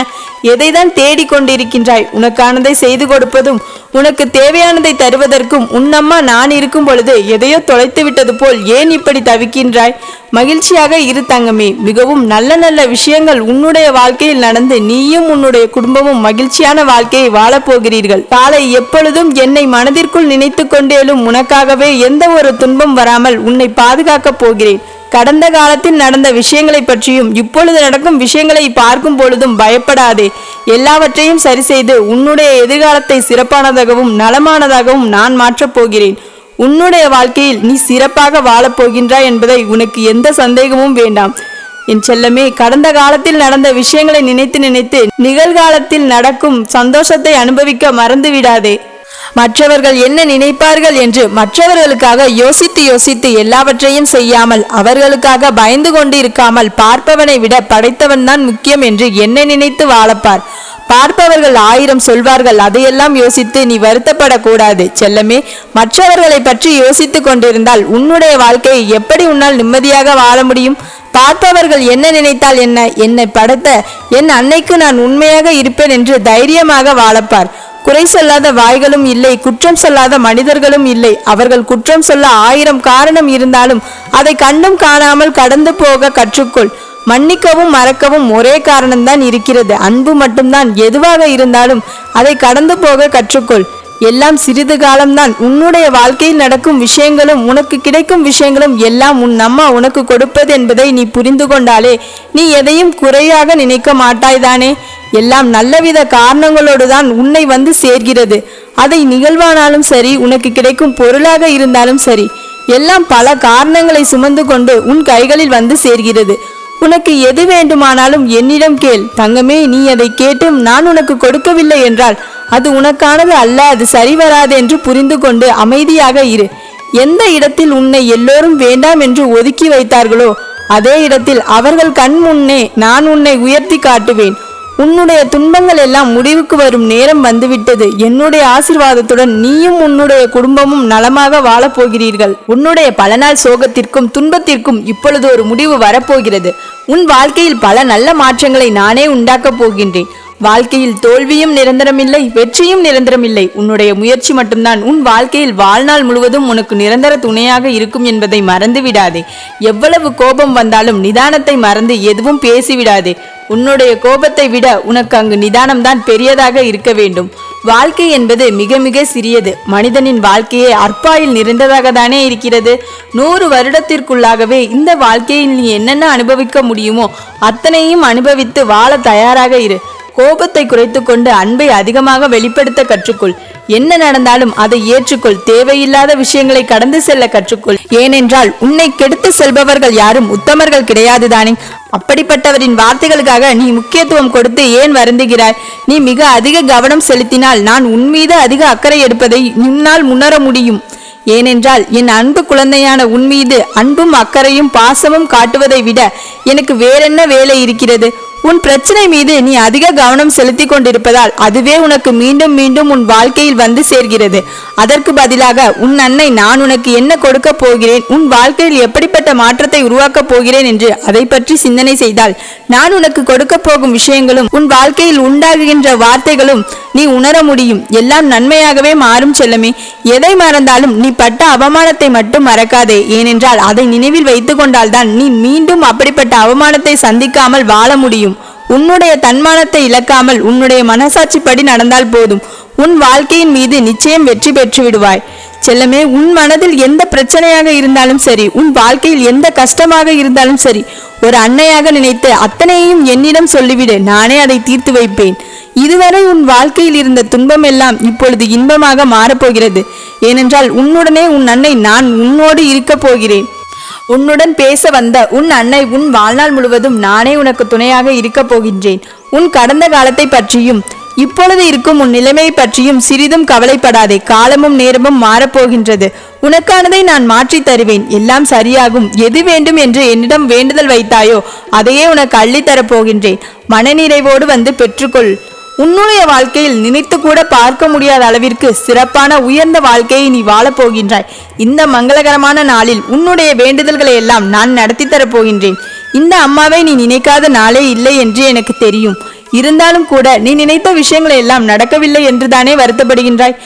எதை தான் தேடி கொண்டிருக்கின்றாய்? உனக்கானதை செய்து கொடுப்பதும் உனக்கு தேவையானதை தருவதற்கும் உன்னம்மா நான் இருக்கும் பொழுது எதையோ தொலைத்து விட்டது போல் ஏன் இப்படி தவிக்கின்றாய்? மகிழ்ச்சியாக இரு தங்கமே. மிகவும் நல்ல நல்ல விஷயங்கள் உன்னுடைய வாழ்க்கையில் நடந்து நீயும் உன்னுடைய குடும்பமும் மகிழ்ச்சியான வாழ்க்கையை வாழப்போகிறீர்கள். காலை எப்பொழுதும் என்னை மனதிற்குள் நினைத்து கொண்டேலும் உனக்காகவே எந்த ஒரு துன்பம் வராமல் உன்னை பாதுகாக்கப் போகிறேன். கடந்த காலத்தில் நடந்த விஷயங்களை பற்றியும் இப்பொழுது நடக்கும் விஷயங்களை பார்க்கும் பொழுதும் பயப்படாதே. எல்லாவற்றையும் சரி செய்து உன்னுடைய எதிர்காலத்தை சிறப்பானதாகவும் நலமானதாகவும் நான் மாற்றப் போகிறேன். உன்னுடைய வாழ்க்கையில் நீ சிறப்பாக வாழப்போகின்றாய் என்பதை உனக்கு எந்த சந்தேகமும் வேண்டாம். என் செல்லமே, கடந்த காலத்தில் நடந்த விஷயங்களை நினைத்து நினைத்து நிகழ்காலத்தில் நடக்கும் சந்தோஷத்தை அனுபவிக்க மறந்து விடாதே. மற்றவர்கள் என்ன நினைப்பார்கள் என்று மற்றவர்களுக்காக யோசித்து யோசித்து எல்லாவற்றையும் செய்யாமல் அவர்களுக்காக பயந்து கொண்டு இருக்காமல் பார்ப்பவனை விட படைத்தவன் தான் முக்கியம் என்று என்னை நினைத்து வாழப்பார். பார்ப்பவர்கள் 1000 சொல்வார்கள், அதையெல்லாம் யோசித்து நீ வருத்தப்படக்கூடாது செல்லமே. மற்றவர்களை பற்றி யோசித்து கொண்டிருந்தால் உன்னுடைய வாழ்க்கையை எப்படி உன்னால் நிம்மதியாக வாழ முடியும்? பார்ப்பவர்கள் என்ன நினைத்தால் என்ன? என்னை படைத்த என் அன்னைக்கு நான் உண்மையாக இருப்பேன் என்று தைரியமாக வாழப்பார். குறை சொல்லாத வாய்களும் இல்லை, குற்றம் சொல்லாத மனிதர்களும் இல்லை. அவர்கள் குற்றம் சொல்ல 1000 காரணம் இருந்தாலும் அதை கண்டும் காணாமல் கடந்து போக கற்றுக்கொள். மன்னிக்கவும் மறக்கவும் ஒரே காரணம்தான் இருக்கிறது, அன்பு மட்டும்தான். எதுவாக இருந்தாலும் அதை கடந்து போக கற்றுக்கொள். எல்லாம் சிறிது காலம்தான். உன்னுடைய வாழ்க்கையில் நடக்கும் விஷயங்களும் உனக்கு கிடைக்கும் விஷயங்களும் எல்லாம் உன் அம்மா உனக்கு கொடுப்பது என்பதை நீ புரிந்து கொண்டாலே நீ எதையும் குறையாக நினைக்க மாட்டாய்தானே. எல்லாம் நல்லவித காரணங்களோடு தான் உன்னை வந்து சேர்கிறது. அதை நிகழ்வானாலும் சரி, உனக்கு கிடைக்கும் பொருளாக இருந்தாலும் சரி, எல்லாம் பல காரணங்களை சுமந்து கொண்டு உன் கைகளில் வந்து சேர்கிறது. உனக்கு எது வேண்டுமானாலும் என்னிடம் கேள் தங்கமே. நீ அதை கேட்டும் நான் உனக்கு கொடுக்கவில்லை என்றால் அது உனக்கானது அல்ல, அது சரிவராது என்று புரிந்து கொண்டு அமைதியாக இரு. எந்த இடத்தில் உன்னை எல்லோரும் வேண்டாம் என்று ஒதுக்கி வைத்தார்களோ அதே இடத்தில் அவர்கள் கண் முன்னே நான் உன்னை உயர்த்தி காட்டுவேன். உன்னுடைய துன்பங்கள் எல்லாம் முடிவுக்கு வரும் நேரம் வந்துவிட்டது. என்னுடைய ஆசீர்வாதத்துடன் நீயும் உன்னுடைய குடும்பமும் நலமாக வாழப்போகிறீர்கள். உன்னுடைய பல நாள் சோகத்திற்கும் துன்பத்திற்கும் இப்பொழுது ஒரு முடிவு வரப்போகிறது. உன் வாழ்க்கையில் பல நல்ல மாற்றங்களை நானே உண்டாக்கப் போகின்றேன். வாழ்க்கையில் தோல்வியும் நிரந்தரமில்லை, வெற்றியும் நிரந்தரமில்லை. உன்னுடைய முயற்சி மட்டும்தான் உன் வாழ்க்கையில் வாழ்நாள் முழுவதும் உனக்கு நிரந்தர துணையாக இருக்கும் என்பதை மறந்து விடாதே. எவ்வளவு கோபம் வந்தாலும் நிதானத்தை மறந்து எதுவும் பேசிவிடாதே. உன்னுடைய கோபத்தை விட உனக்கு அங்கு நிதானம்தான் பெரியதாக இருக்க வேண்டும். வாழ்க்கை என்பது மிக மிக சிறியது. மனிதனின் வாழ்க்கையே அற்பாயில் நிறைந்ததாக தானே இருக்கிறது. 100 வருடத்திற்குள்ளாகவே இந்த வாழ்க்கையில் நீ என்னென்ன அனுபவிக்க முடியுமோ அத்தனையும் அனுபவித்து வாழ தயாராக இரு. கோபத்தை குறைத்து கொண்டு அன்பை அதிகமாக வெளிப்படுத்த கற்றுக்கொள். என்ன நடந்தாலும் அதை ஏற்றுக்கொள். தேவையில்லாத விஷயங்களை கடந்து செல்ல கற்றுக்கொள். ஏனென்றால் உன்னை கெடுத்து செல்பவர்கள் யாரும் உத்தமர்கள் கிடையாதுதானே. அப்படிப்பட்டவரின் வார்த்தைகளுக்காக நீ முக்கியத்துவம் கொடுத்து ஏன் வருந்துகிறாய்? நீ மிக அதிக கவனம் செலுத்தினால் நான் உன் மீது அதிக அக்கறை எடுப்பதை உன்னால் உணர முடியும். ஏனென்றால் என் அன்பு குழந்தையான உன் மீது அன்பும் அக்கறையும் பாசமும் காட்டுவதை விட எனக்கு வேறென்ன வேலை இருக்கிறது? உன் பிரச்சனை மீது நீ அதிக கவனம் செலுத்தி கொண்டிருப்பதால் அதுவே உனக்கு மீண்டும் மீண்டும் உன் வாழ்க்கையில் வந்து சேர்கிறது. அதற்கு பதிலாக உன் அன்னை நான் உனக்கு என்ன கொடுக்க போகிறேன், உன் வாழ்க்கையில் எப்படிப்பட்ட மாற்றத்தை உருவாக்கப் போகிறேன் என்று அதை பற்றி சிந்தனை செய்தால் நான் உனக்கு கொடுக்க போகும் விஷயங்களும் உன் வாழ்க்கையில் உண்டாகுகின்ற வார்த்தைகளும் நீ உணர முடியும். எல்லாம் நன்மையாகவே மாறும் செல்லமே. எதை மறந்தாலும் நீ பட்ட அவமானத்தை மட்டும் மறக்காதே. ஏனென்றால் அதை நினைவில் வைத்துக் கொண்டால்தான் நீ மீண்டும் அப்படிப்பட்ட அவமானத்தை சந்திக்காமல் வாழ முடியும். உன்னுடைய தன்மானத்தை இழக்காமல் உன்னுடைய மனசாட்சிப்படி நடந்தால் போதும். உன் வாழ்க்கையின் மீது நிச்சயம் வெற்றி பெற்று விடுவாய் செல்லமே. உன் மனதில் எந்த பிரச்சனையாக இருந்தாலும் சரி, உன் வாழ்க்கையில் எந்த கஷ்டமாக இருந்தாலும் சரி, ஒரு அன்னையாக நினைத்து அத்தனையும் என்னிடம் சொல்லிவிடு. நானே அதை தீர்த்து வைப்பேன். இதுவரை உன் வாழ்க்கையில் இருந்த துன்பம் எல்லாம் இப்பொழுது இன்பமாக மாறப்போகிறது. ஏனென்றால் உன்னுடனே உன் அன்னை நான் உன்னோடு இருக்க போகிறேன். உன்னுடன் பேச வந்த உன் அன்னை உன் வாழ்நாள் முழுவதும் நானே உனக்கு துணையாக இருக்க போகின்றேன். உன் கடந்த காலத்தை பற்றியும் இப்பொழுது இருக்கும் உன் நிலைமை பற்றியும் சிறிதும் கவலைப்படாதே. காலமும் நேரமும் மாறப்போகின்றது. உனக்கானதை நான் மாற்றி தருவேன். எல்லாம் சரியாகும். எது வேண்டும் என்று என்னிடம் வேண்டுதல் வைத்தாயோ அதையே உனக்கு அள்ளித்தரப் போகின்றேன். மனநிறைவோடு வந்து பெற்றுக்கொள். உன்னுடைய வாழ்க்கையில் நினைத்து கூட பார்க்க முடியாத அளவிற்கு சிறப்பான உயர்ந்த வாழ்க்கையை நீ வாழப்போகின்றாய். இந்த மங்களகரமான நாளில் உன்னுடைய வேண்டுதல்களை எல்லாம் நான் நடத்தி தரப்போகின்றேன். இந்த அம்மாவை நீ நினைக்காத நாளே இல்லை என்று எனக்கு தெரியும். இருந்தாலும் கூட நீ நினைத்த விஷயங்களை எல்லாம் நடக்கவில்லை என்றுதானே வருத்தப்படுகின்றாய்.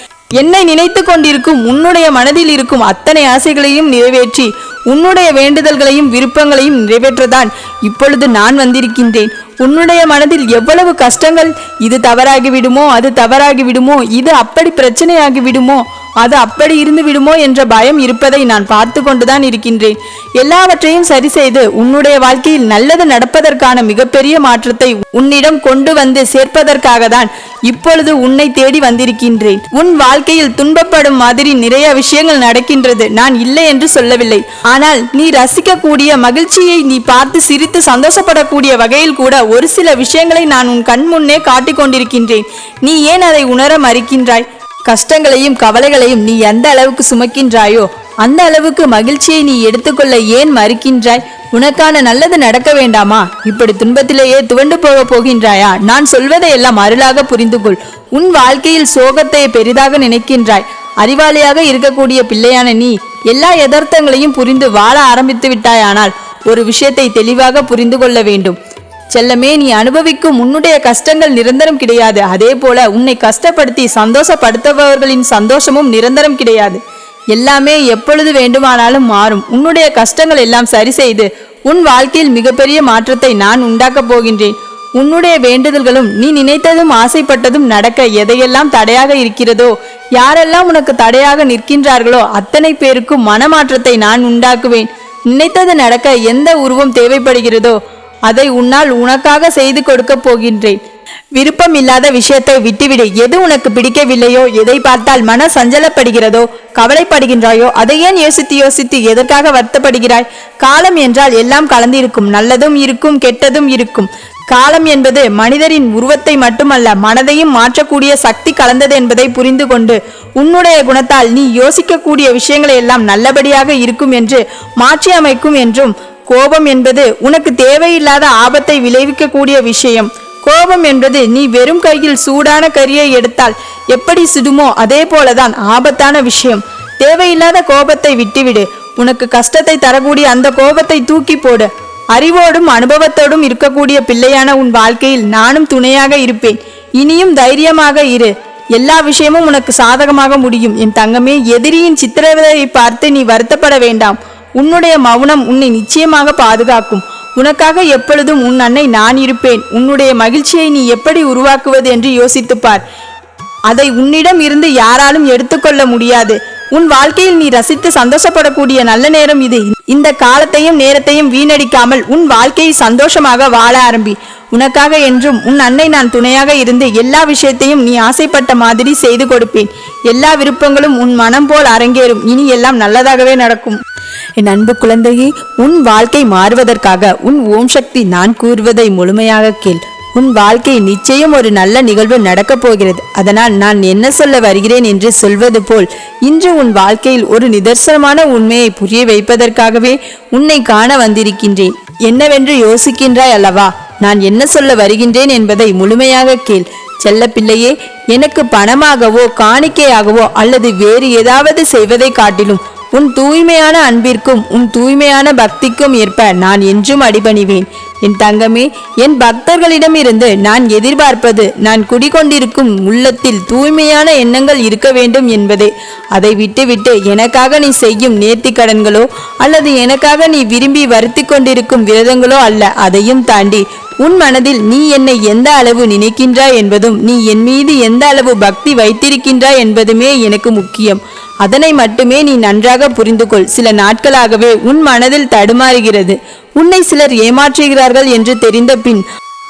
என்னை நினைத்து கொண்டிருக்கும் உன்னுடைய மனதில் இருக்கும் அத்தனை ஆசைகளையும் நிறைவேற்றி உன்னுடைய வேண்டுதல்களையும் விருப்பங்களையும் நிறைவேற்றதான் இப்பொழுது நான் வந்திருக்கின்றேன். உன்னுடைய மனதில் எவ்வளவு கஷ்டங்கள், இது தவறாகி விடுமோ, அது தவறாகி விடுமோ, இது அப்படி பிரச்சனையாகி விடுமோ, அது அப்படி இருந்து விடுமோ என்ற பயம் இருப்பதை நான் பார்த்து கொண்டுதான் இருக்கின்றேன். எல்லாவற்றையும் சரி செய்து உன்னுடைய வாழ்க்கையில் நல்லது நடப்பதற்கான மிகப்பெரிய மாற்றத்தை உன்னிடம் கொண்டு வந்து சேர்ப்பதற்காக தான் இப்பொழுது உன்னை தேடி வந்திருக்கின்றேன். உன் வாழ்க்கையில் துன்பப்படும் மாதிரி நிறைய விஷயங்கள் நடக்கின்றது. நான் இல்லை என்று சொல்லவில்லை. ஆனால் நீ ரசிக்கக்கூடிய மகிழ்ச்சியை நீ பார்த்து சிரித்து சந்தோஷப்படக்கூடிய வகையில் கூட ஒரு சில விஷயங்களை நான் உன் கண் முன்னே காட்டிக் கொண்டிருக்கின்றேன். நீ ஏன் அதை உணர மறுக்கின்றாய்? கஷ்டங்களையும் கவலைகளையும் நீ எந்த அளவுக்கு சுமக்கின்றாயோ அந்த அளவுக்கு மகிழ்ச்சியை நீ எடுத்துக்கொள்ள ஏன் மறுக்கின்றாய்? உனக்கான நல்லது நடக்க வேண்டாமா? இப்படி துன்பத்திலேயே துவண்டு போகின்றாயா? நான் சொல்வதை எல்லாம் அருளாக புரிந்து கொள். உன் வாழ்க்கையில் சோகத்தை பெரிதாக நினைக்கின்றாய். அறிவாளியாக இருக்கக்கூடிய பிள்ளையான நீ எல்லா யதார்த்தங்களையும் புரிந்து வாழ ஆரம்பித்து விட்டாயானால் ஒரு விஷயத்தை தெளிவாக புரிந்து கொள்ள வேண்டும் செல்லமே. நீ அனுபவிக்கும் உன்னுடைய கஷ்டங்கள் நிரந்தரம் கிடையாது. அதே போல உன்னை கஷ்டப்படுத்தி சந்தோஷப்படுத்துபவர்களின் சந்தோஷமும் நிரந்தரம் கிடையாது. எல்லாமே எப்பொழுது வேண்டுமானாலும் மாறும். உன்னுடைய கஷ்டங்கள் எல்லாம் சரி செய்து உன் வாழ்க்கையில் மிகப்பெரிய மாற்றத்தை நான் உண்டாக்கப் போகின்றேன். உன்னுடைய வேண்டுதல்களும் நீ நினைத்ததும் ஆசைப்பட்டதும் நடக்க எதையெல்லாம் தடையாக இருக்கிறதோ, யாரெல்லாம் உனக்கு தடையாக நிற்கின்றார்களோ அத்தனை பேருக்கும் மனமாற்றத்தை நான் உண்டாக்குவேன். நினைத்தது நடக்க எந்த உருவம் தேவைப்படுகிறதோ அதை உன்னால் உனக்காக செய்து கொடுக்க போகின்றேன். விருப்பம் இல்லாத விஷயத்தை விட்டுவிடு. எது உனக்கு பிடிக்கவில்லையோ, எதை பார்த்தால் மன சஞ்சலப்படுகிறதோ, கவலைப்படுகின்றாயோ அதை ஏன் யோசித்து யோசித்து எதற்காக வருத்தப்படுகிறாய்? காலம் என்றால் எல்லாம் கலந்திருக்கும். நல்லதும் இருக்கும், கெட்டதும் இருக்கும். காலம் என்பது மனிதரின் உருவத்தை மட்டுமல்ல, மனதையும் மாற்றக்கூடிய சக்தி கலந்தது என்பதை புரிந்து கொண்டு உன்னுடைய குணத்தால் நீ யோசிக்கக்கூடிய விஷயங்களை எல்லாம் நல்லபடியாக இருக்கும் என்று மாற்றி அமைக்கும் என்றும். கோபம் என்பது உனக்கு தேவையில்லாத ஆபத்தை விளைவிக்கக்கூடிய விஷயம். கோபம் என்பது நீ வெறும் கையில் சூடான கரியை எடுத்தால் எப்படி சுடுமோ அதே போலதான் ஆபத்தான விஷயம். தேவையில்லாத கோபத்தை விட்டுவிடு. உனக்கு கஷ்டத்தை தரக்கூடிய அந்த கோபத்தை தூக்கி போடு. அறிவோடும் அனுபவத்தோடும் இருக்கக்கூடிய பிள்ளையான உன் வாழ்க்கையில் நானும் துணையாக இருப்பேன். இனியும் தைரியமாக இரு. எல்லா விஷயமும் உனக்கு சாதகமாக முடியும். என் தங்கமே, எதிரியின் சித்திரவதையை பார்த்து நீ வருத்தப்பட வேண்டாம். உன்னுடைய மௌனம் உன்னை நிச்சயமாக பாதுகாக்கும். உனக்காக எப்பொழுதும் உன் அன்னை நான் இருப்பேன். உன்னுடைய மகிழ்ச்சியை நீ எப்படி உருவாக்குவது என்று யோசித்துப்பார். அதை உன்னிடம் இருந்து யாராலும் எடுத்துக்கொள்ள முடியாது. உன் வாழ்க்கையில் நீ ரசித்து சந்தோஷப்படக்கூடிய நல்ல நேரம் இது. இந்த காலத்தையும் நேரத்தையும் வீணடிக்காமல் உன் வாழ்க்கையை சந்தோஷமாக வாழ ஆரம்பி. உனக்காக என்றும் உன் அன்னை நான் துணையாக இருந்து எல்லா விஷயத்தையும் நீ ஆசைப்பட்ட மாதிரி செய்து கொடுப்பேன். எல்லா விருப்பங்களும் உன் மனம் போல் அரங்கேறும். இனி எல்லாம் நல்லதாகவே நடக்கும். என் அன்பு குழந்தையே, உன் வாழ்க்கை மாறுவதற்காக உன் ஓம் சக்தி நான் கூறுவதை முழுமையாக கேள். உன் வாழ்க்கை நிச்சயம் ஒரு நல்ல நிகழ்வு நடக்கப் போகிறது. அதனால் நான் என்ன சொல்ல வருகிறேன் என்று சொல்வது போல் இன்று உன் வாழ்க்கையில் ஒரு நிதர்சனமான உண்மையை புரிய வைப்பதற்காகவே உன்னை காண வந்திருக்கின்றேன். என்னவென்று யோசிக்கின்றாய் அல்லவா? நான் என்ன சொல்ல வருகின்றேன் என்பதை முழுமையாக கேள். செல்ல பிள்ளையே, எனக்கு பணமாகவோ காணிக்கையாகவோ அல்லது வேறு ஏதாவது செய்வதை காட்டிலும் உன் தூய்மையான அன்பிற்கும் உன் தூய்மையான பக்திக்கும் ஏற்ப நான் என்றும் அடிபணிவேன். என் தங்கமே, என் பக்தர்களிடமிருந்து நான் எதிர்பார்ப்பது நான் குடிகொண்டிருக்கும் உள்ளத்தில் தூய்மையான எண்ணங்கள் இருக்க வேண்டும் என்பதே. அதை விட்டுவிட்டு எனக்காக நீ செய்யும் நேர்த்தி கடன்களோ அல்லது எனக்காக நீ விரும்பி வருத்தி கொண்டிருக்கும் விரதங்களோ அல்ல. அதையும் தாண்டி உன் மனதில் நீ என்னை எந்த அளவு நினைக்கின்றாய் என்பதும் நீ என் மீது எந்த அளவு பக்தி வைத்திருக்கின்றாய் என்பதுமே எனக்கு முக்கியம். அதனை மட்டுமே நீ நன்றாக புரிந்து கொள். சில நாட்களாகவே உன் மனதில் தடுமாறுகிறது. உன்னை சிலர் ஏமாற்றுகிறார்கள் என்று தெரிந்த பின்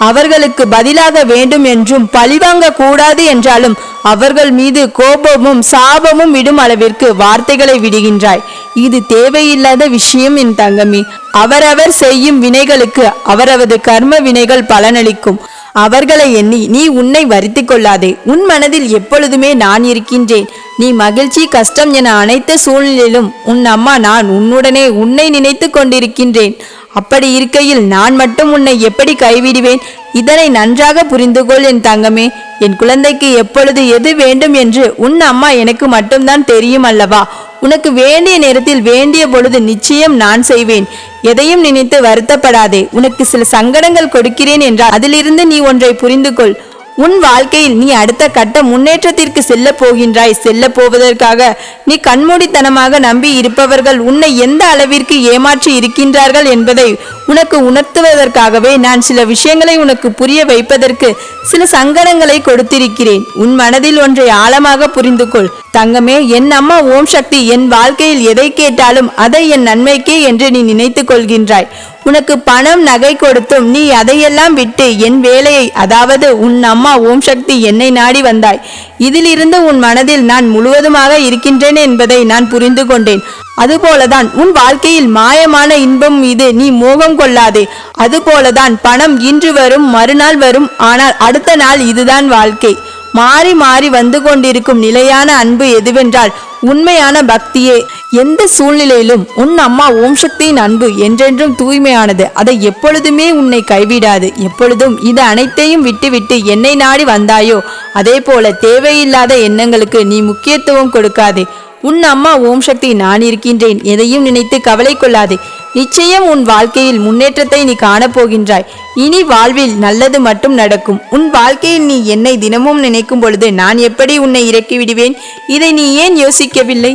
அவர்களுக்கு பதிலாக வேண்டும் என்றும் பழிவாங்க கூடாது என்றாலும் அவர்கள் மீது கோபமும் சாபமும் விடும் அளவிற்கு வார்த்தைகளை விடுகின்றாய். இது தேவையில்லாத விஷயம் என் தங்கமே. அவரவர் செய்யும் வினைகளுக்கு அவரது கர்ம வினைகள் பலனளிக்கும். அவர்களை எண்ணி நீ உன்னை வருத்தி கொள்ளாதே. உன் மனதில் எப்பொழுதுமே நான் இருக்கின்றேன். நீ மகிழ்ச்சி கஷ்டம் என அனைத்து சூழ்நிலையிலும் உன் அம்மா நான் உன்னுடனே உன்னை நினைத்து கொண்டிருக்கின்றேன். அப்படி இருக்கையில் நான் மட்டும் உன்னை எப்படி கைவிடுவேன்? இதனை நன்றாக புரிந்து கொள் என் தங்கமே. என் குழந்தைக்கு எப்பொழுது எது வேண்டும் என்று உன் அம்மா எனக்கு மட்டும்தான் தெரியும் அல்லவா? உனக்கு வேண்டிய நேரத்தில் வேண்டிய பொழுது நிச்சயம் நான் செய்வேன். எதையும் நினைத்து வருத்தப்படாதே. உனக்கு சில சங்கடங்கள் கொடுக்கிறேன் என்றால் அதிலிருந்து நீ ஒன்றை புரிந்து கொள். உன் வாழ்க்கையில் நீ அடுத்த கட்ட முன்னேற்றத்திற்கு செல்ல போகின்றாய். செல்ல போவதற்காக நீ கண்மூடித்தனமாக நம்பி இருப்பவர்கள் உன்னை எந்த அளவிற்கு ஏமாற்றி இருக்கின்றார்கள் என்பதை உனக்கு உணர்த்துவதற்காகவே நான் சில விஷயங்களை உனக்கு புரிய வைப்பதற்கு சில சங்கடங்களை கொடுத்திருக்கிறேன். உன் மனதில் ஒன்றை ஆழமாக புரிந்து கொள் தங்கமே. என் அம்மா ஓம் சக்தி என் வாழ்க்கையில் எதை கேட்டாலும் அதை என் நன்மைக்கே என்று நீ நினைத்து கொள்கின்றாய். உனக்கு பணம் நகை கொடுத்தும் நீ அதையெல்லாம் விட்டு என் வேலையை, அதாவது உன் அம்மா ஓம் சக்தி என்னை நாடி வந்தாய். இதிலிருந்து உன் மனதில் நான் முழுவதுமாக இருக்கின்றேன் என்பதை நான் புரிந்து கொண்டேன். அதுபோலதான் உன் வாழ்க்கையில் மாயமான இன்பம் மீது நீ மோகம் கொள்ளாதே. அதுபோலதான் பணம் இன்று வரும், மறுநாள் வரும், ஆனால் அடுத்த நாள் இதுதான் வாழ்க்கை. மாறி மாறி வந்து கொண்டிருக்கும் நிலையான அன்பு எதுவென்றால் உண்மையான பக்தியே. எந்த சூழ்நிலையிலும் உன் அம்மா ஓம் சக்தியின் அன்பு என்றென்றும் தூய்மையானது. அதை எப்பொழுதுமே உன்னை கைவிடாது. எப்பொழுதும் இது அனைத்தையும் விட்டுவிட்டு என்னை நாடி வந்தாயோ அதே போல தேவையில்லாத எண்ணங்களுக்கு நீ முக்கியத்துவம் கொடுக்காதே. உன் அம்மா ஓம் சக்தி நான் இருக்கின்றேன். எதையும் நினைத்து கவலை கொள்ளாதே. நிச்சயம் உன் வாழ்க்கையில் முன்னேற்றத்தை நீ காணப்போகின்றாய். இனி வாழ்வில் நல்லது மட்டும் நடக்கும். உன் வாழ்க்கையில் நீ என்னை தினமும் நினைக்கும் பொழுது நான் எப்படி உன்னை இறக்கி விடுவேன்? இதை நீ ஏன் யோசிக்கவில்லை?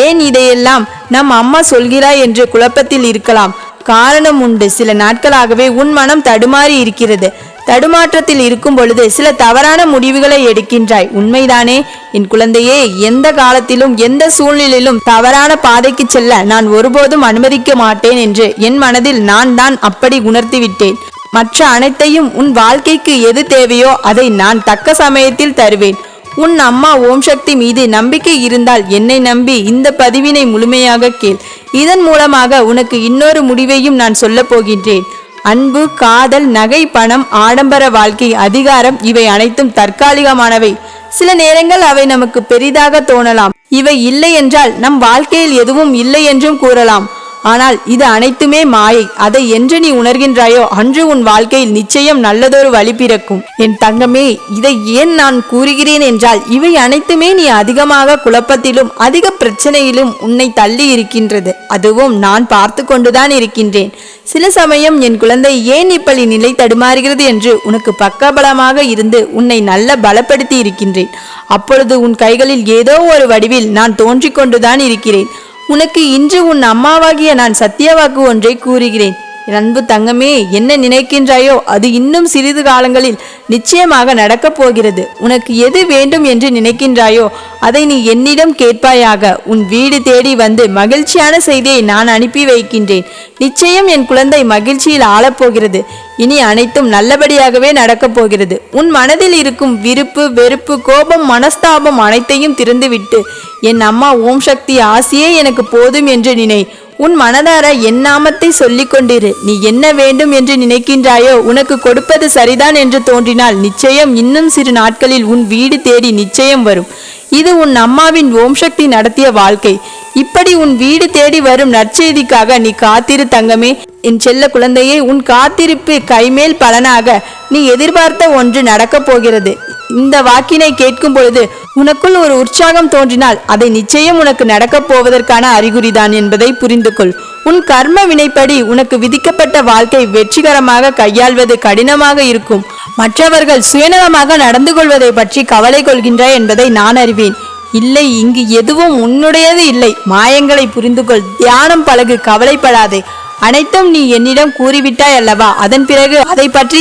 ஏன் இதையெல்லாம் நம் அம்மா சொல்கிறாய் என்று குழப்பத்தில் இருக்கலாம். காரணம் உண்டு. சில நாட்களாகவே உன் மனம் தடுமாறி இருக்கிறது. தடுமாற்றத்தில் இருக்கும் பொழுது சில தவறான முடிவுகளை எடுக்கின்றாய். உண்மைதானே என் குழந்தையே? எந்த காலத்திலும் எந்த சூழ்நிலையிலும் தவறான பாதைக்கு செல்ல நான் ஒருபோதும் அனுமதிக்க மாட்டேன் என்று என் மனதில் நான் தான் அப்படி உணர்த்திவிட்டேன். மற்ற அனைத்தையும் உன் வாழ்க்கைக்கு எது தேவையோ அதை நான் தக்க சமயத்தில் தருவேன். உன் அம்மா ஓம் சக்தி மீது நம்பிக்கை இருந்தால் என்னை நம்பி இந்த பதிவினை முழுமையாக கேள். இதன் மூலமாக உனக்கு இன்னொரு முடிவையும் நான் சொல்ல போகின்றேன். அன்பு, காதல், நகை, பணம், ஆடம்பர வாழ்க்கை, அதிகாரம் இவை அனைத்தும் தற்காலிகமானவை. சில நேரங்கள் அவை நமக்கு பெரிதாக தோணலாம். இவை இல்லை என்றால் நம் வாழ்க்கையில் எதுவும் இல்லை என்றும் கூறலாம். ஆனால் இது அனைத்துமே மாயை. அதை என்று நீ உணர்கின்றாயோ அன்று உன் வாழ்க்கையில் நிச்சயம் நல்லதொரு வழி பிறக்கும். என் தங்கமே, இதை ஏன் நான் கூறுகிறேன் என்றால் இவை அனைத்துமே நீ அதிகமாக குழப்பத்திலும் அதிக பிரச்சனையிலும் உன்னை தள்ளி இருக்கின்றது. அதுவும் நான் பார்த்து கொண்டுதான் இருக்கின்றேன். சில சமயம் என் குழந்தை ஏன் இப்படி நிலை தடுமாறுகிறது என்று உனக்கு பக்கபலமாக இருந்து உன்னை நல்ல பலப்படுத்தி இருக்கின்றேன். அப்பொழுது உன் கைகளில் ஏதோ ஒரு வடிவில் நான் தோன்றிக் கொண்டுதான் இருக்கிறேன். உனக்கு இன்று உன் அம்மாவாகிய நான் சத்தியவாக்கு ஒன்றை கூறுகிறேன். என் அன்பு தங்கமே, என்ன நினைக்கின்றாயோ அது இன்னும் சிறிது காலங்களில் நிச்சயமாக நடக்கப் போகிறது. உனக்கு எது வேண்டும் என்று நினைக்கின்றாயோ அதை நீ என்னிடம் கேட்பாயாக. உன் வீடு தேடி வந்து மகிழ்ச்சியான செய்தியை நான் அனுப்பி வைக்கின்றேன். நிச்சயம் என் குழந்தை மகிழ்ச்சியில் ஆளப்போகிறது. இனி அனைத்தும் நல்லபடியாகவே நடக்கப் போகிறது. உன் மனதில் இருக்கும் விருப்பு, வெறுப்பு, கோபம், மனஸ்தாபம் அனைத்தையும் திறந்துவிட்டு என் அம்மா ஓம் சக்தி ஆசியே எனக்கு போதும் என்று நினை. உன் மனதார என் நாமத்தை சொல்லிக் கொண்டிரு. நீ என்ன வேண்டும் என்று நினைக்கின்றாயோ உனக்கு கொடுப்பது சரிதான் என்று தோன்றினால் நிச்சயம் இன்னும் சிறு நாட்களில் உன் வீடு தேடி நிச்சயம் வரும். இது உன் அம்மாவின் ஓம் சக்தி நடத்திய வாழ்க்கை. இப்படி உன் வீடு தேடி வரும் நற்செய்திக்காக நீ காத்திரு தங்கமே. என் செல்ல குழந்தையே, உன் காத்திருப்பு கைமேல் பலனாக நீ எதிர்பார்த்த ஒன்று நடக்கப் போகிறது. இந்த வாக்கினை கேட்கும் பொழுது உனக்குள் ஒரு உற்சாகம் தோன்றினால் அதை நிச்சயம் உனக்கு நடக்கப் போவதற்கான அறிகுறிதான் என்பதை புரிந்து கொள். உன் கர்ம வினைப்படி உனக்கு விதிக்கப்பட்ட வாழ்க்கை வெற்றிகரமாக கையாள்வது கடினமாக இருக்கும். மற்றவர்கள் சுயநலமாக நடந்து கொள்வதை பற்றி கவலை கொள்கின்றாய் என்பதை நான் அறிவேன். இல்லை, இங்கு எதுவும் உன்னுடையது இல்லை. மாயங்களை புரிந்து கொள். தியானம் பழகு, கவலைப்படாதே. அனைத்தும் நீ என்னிடம் கூறிவிட்டாய் அல்லவா? அதன் பிறகு அதை பற்றி